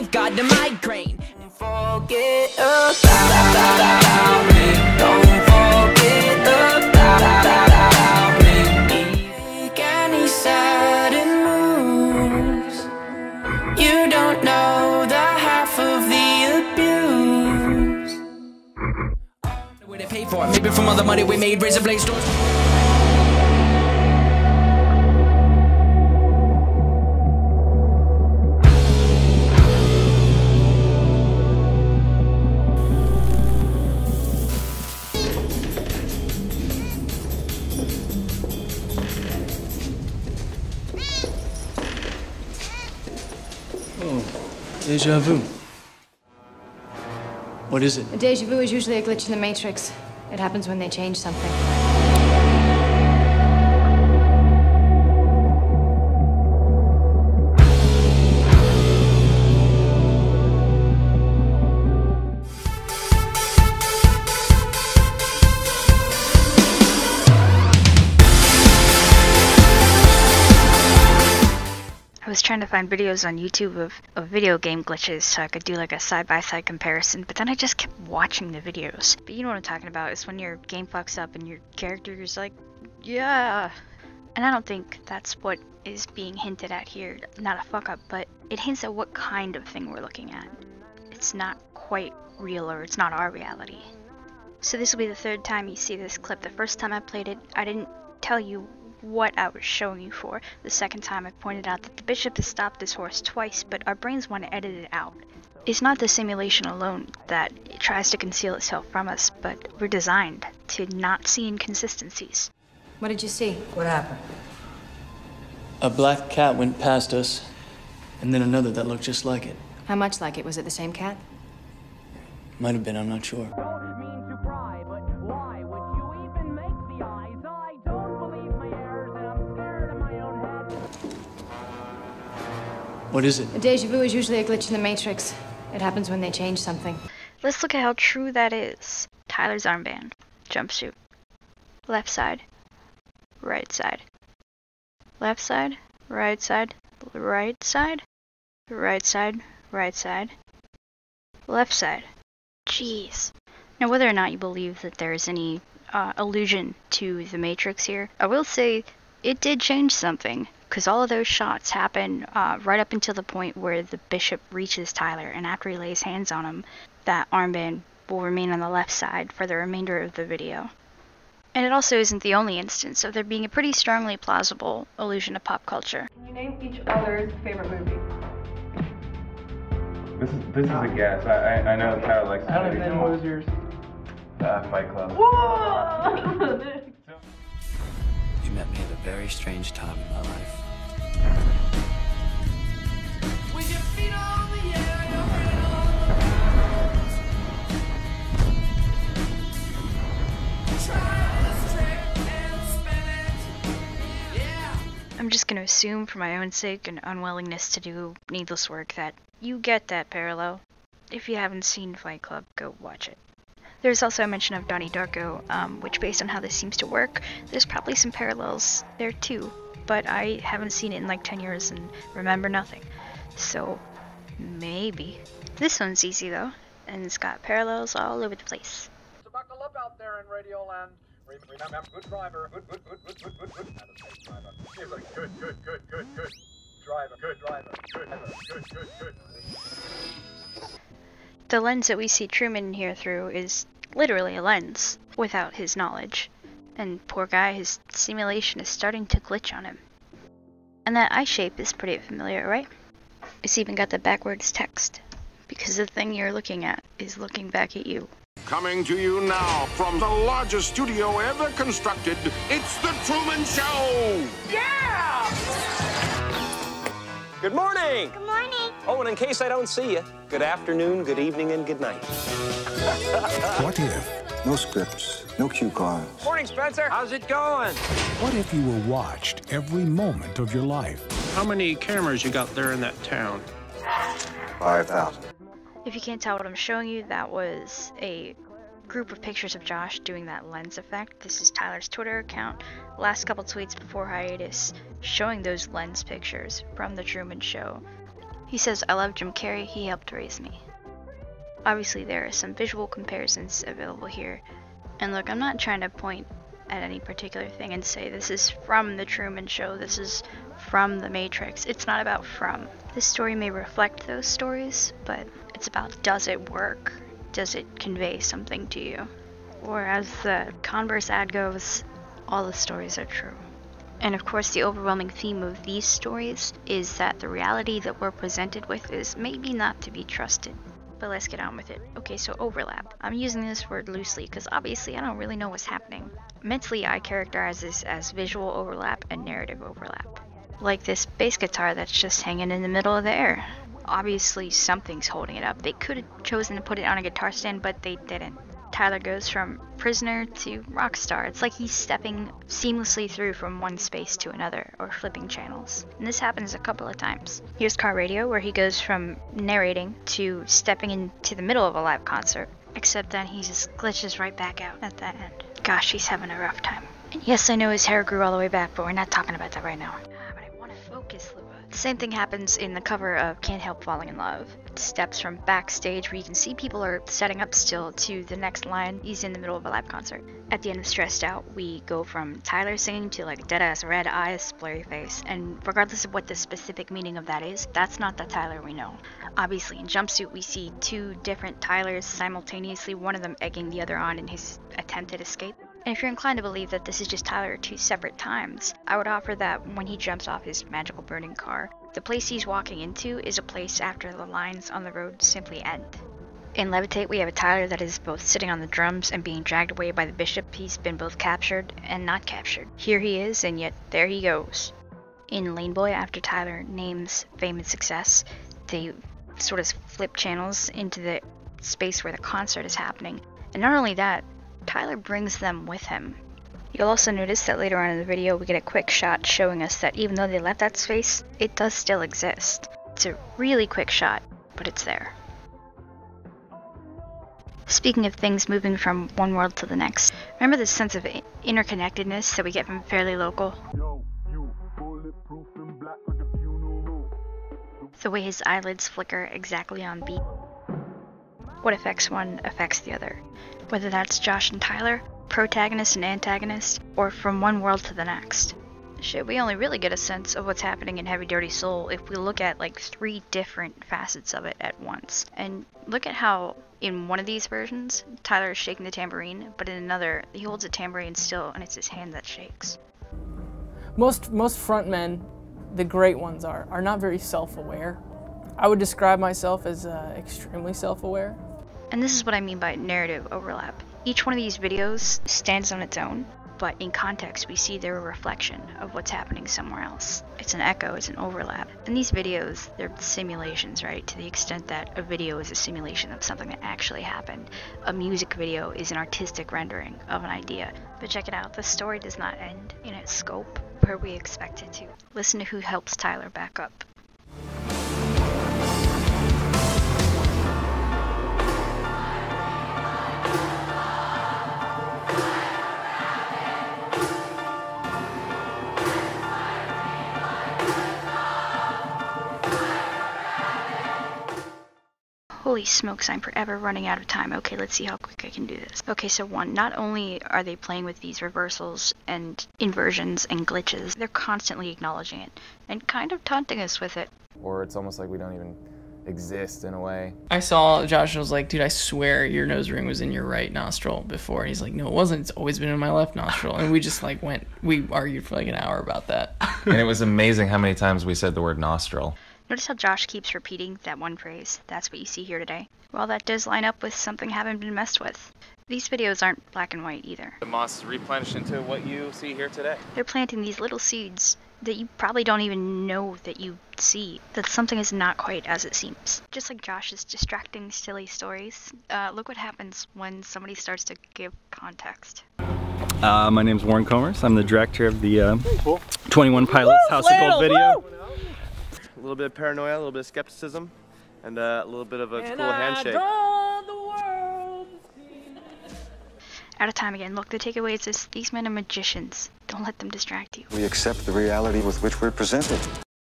I've got a migraine. And forget about me. Don't forget about me. Make any sudden moves. You don't know the half of the abuse. What they pay for? Maybe from all the money we made, razor blade stores. Deja vu. What is it? A deja vu is usually a glitch in the Matrix. It happens when they change something. I was trying to find videos on YouTube of video game glitches so I could do like a side-by-side comparison, but then I just kept watching the videos. But you know what I'm talking about, it's when your game fucks up and your character is like, yeah. And I don't think that's what is being hinted at here, not a fuck up, but it hints at what kind of thing we're looking at. It's not quite real, or it's not our reality. So this will be the third time you see this clip. The first time I played it, I didn't tell you what I was showing you for. The second time I pointed out that the bishop has stopped this horse twice, but our brains want to edit it out. It's not the simulation alone that it tries to conceal itself from us, but we're designed to not see inconsistencies. What did you see? What happened? A black cat went past us, and then another that looked just like it. How much like it? Was it the same cat? Might have been, I'm not sure. What is it? A deja vu is usually a glitch in the Matrix. It happens when they change something. Let's look at how true that is. Tyler's armband, jumpsuit, left side, right side, left side, right side, right side, right side, right side, left side. Jeez. Now, whether or not you believe that there is any allusion to the Matrix here, I will say it did change something. Because all of those shots happen right up until the point where the bishop reaches Tyler, and after he lays hands on him, that armband will remain on the left side for the remainder of the video. And it also isn't the only instance of there being a pretty strongly plausible allusion to pop culture. Can you name each other's favorite movie? This is a guess. I know Tyler likes I don't know. What was yours? Fight Club. Whoa! You met me at a very strange time in my life. With your feet on the air, I'm just gonna assume for my own sake and unwillingness to do needless work that you get that parallel. If you haven't seen Fight Club, go watch it. There's also a mention of Donnie Darko, which based on how this seems to work, there's probably some parallels there too, but I haven't seen it in like 10 years and remember nothing. So, maybe. This one's easy though, and it's got parallels all over the place. So buckle up out there in Radio Land. Remember, good driver, good driver. He's like, good driver, good driver, good. The lens that we see Truman here through is literally a lens, without his knowledge. And poor guy, his simulation is starting to glitch on him. And that eye shape is pretty familiar, right? It's even got the backwards text, because the thing you're looking at is looking back at you. Coming to you now from the largest studio ever constructed, it's The Truman Show! Yeah! Good morning! Good morning! Oh, and in case I don't see you, good afternoon, good evening, and good night. What if? No scripts, no cue cards. Morning, Spencer. How's it going? What if you were watched every moment of your life? How many cameras you got there in that town? 5,000. If you can't tell what I'm showing you, that was a group of pictures of Josh doing that lens effect. This is Tyler's Twitter account. Last couple tweets before hiatus showing those lens pictures from The Truman Show. He says, "I love Jim Carrey, he helped raise me." Obviously there are some visual comparisons available here. And look, I'm not trying to point at any particular thing and say this is from The Truman Show, this is from The Matrix. It's not about from. This story may reflect those stories, but it's about, does it work? Does it convey something to you? Or as the Converse ad goes, all the stories are true. And of course the overwhelming theme of these stories is that the reality that we're presented with is maybe not to be trusted. But let's get on with it. Okay, so overlap. I'm using this word loosely because obviously I don't really know what's happening. Mentally, I characterize this as visual overlap and narrative overlap. Like this bass guitar that's just hanging in the middle of the air. Obviously something's holding it up. They could have chosen to put it on a guitar stand, but they didn't. Tyler goes from prisoner to rock star. It's like he's stepping seamlessly through from one space to another, or flipping channels. And this happens a couple of times. Here's Car Radio, where he goes from narrating to stepping into the middle of a live concert, except then he just glitches right back out at the end. Gosh, he's having a rough time. And yes, I know his hair grew all the way back, but we're not talking about that right now. But I want to focus, Luba. The same thing happens in the cover of Can't Help Falling in Love. It steps from backstage where you can see people are setting up still to the next line. He's in the middle of a live concert. At the end of Stressed Out, we go from Tyler singing to like dead-ass red eyes, blurry face, and regardless of what the specific meaning of that is, that's not the Tyler we know. Obviously, in Jumpsuit, we see two different Tylers simultaneously, one of them egging the other on in his attempted escape. And if you're inclined to believe that this is just Tyler at two separate times, I would offer that when he jumps off his magical burning car, the place he's walking into is a place after the lines on the road simply end. In Levitate, we have a Tyler that is both sitting on the drums and being dragged away by the bishop. He's been both captured and not captured. Here he is, and yet there he goes. In Lane Boy, after Tyler names fame and success, they sort of flip channels into the space where the concert is happening. And not only that, Tyler brings them with him. You'll also notice that later on in the video we get a quick shot showing us that even though they left that space, it does still exist. It's a really quick shot, but it's there. Speaking of things moving from one world to the next, remember the sense of interconnectedness that we get from Fairly Local? The way his eyelids flicker exactly on beat. What affects one affects the other. Whether that's Josh and Tyler, protagonist and antagonist, or from one world to the next. Shit, we only really get a sense of what's happening in Heavy Dirty Soul if we look at like 3 different facets of it at once. And look at how in one of these versions, Tyler is shaking the tambourine, but in another, he holds a tambourine still and it's his hand that shakes. Most frontmen, the great ones are not very self-aware. I would describe myself as extremely self-aware. And this is what I mean by narrative overlap. Each one of these videos stands on its own, but in context we see they're a reflection of what's happening somewhere else. It's an echo, it's an overlap. And these videos, they're simulations, right? To the extent that a video is a simulation of something that actually happened. A music video is an artistic rendering of an idea. But check it out, the story does not end in its scope where we expect it to. Listen to who helps Tyler back up. Holy smokes, I'm forever running out of time. Okay, let's see how quick I can do this. Okay, so 1, not only are they playing with these reversals and inversions and glitches, they're constantly acknowledging it and kind of taunting us with it. Or it's almost like we don't even exist in a way. I saw Josh and was like, dude, I swear your nose ring was in your right nostril before. And he's like, no, it wasn't. It's always been in my left nostril. And we just like we argued for like an hour about that. And it was amazing how many times we said the word nostril. Notice how Josh keeps repeating that one phrase. That's what you see here today. Well, that does line up with something having been messed with. These videos aren't black and white either. The moss is replenished into what you see here today. They're planting these little seeds that you probably don't even know that you see, that something is not quite as it seems. Just like Josh's distracting, silly stories, look what happens when somebody starts to give context. My name's Warren Comers. I'm the director of the 21 Pilots House of Gold video. A little bit of paranoia, a little bit of skepticism, and a little bit of a cool handshake. Out of time again. Look, the takeaway is this: these men are magicians. Don't let them distract you. We accept the reality with which we're presented.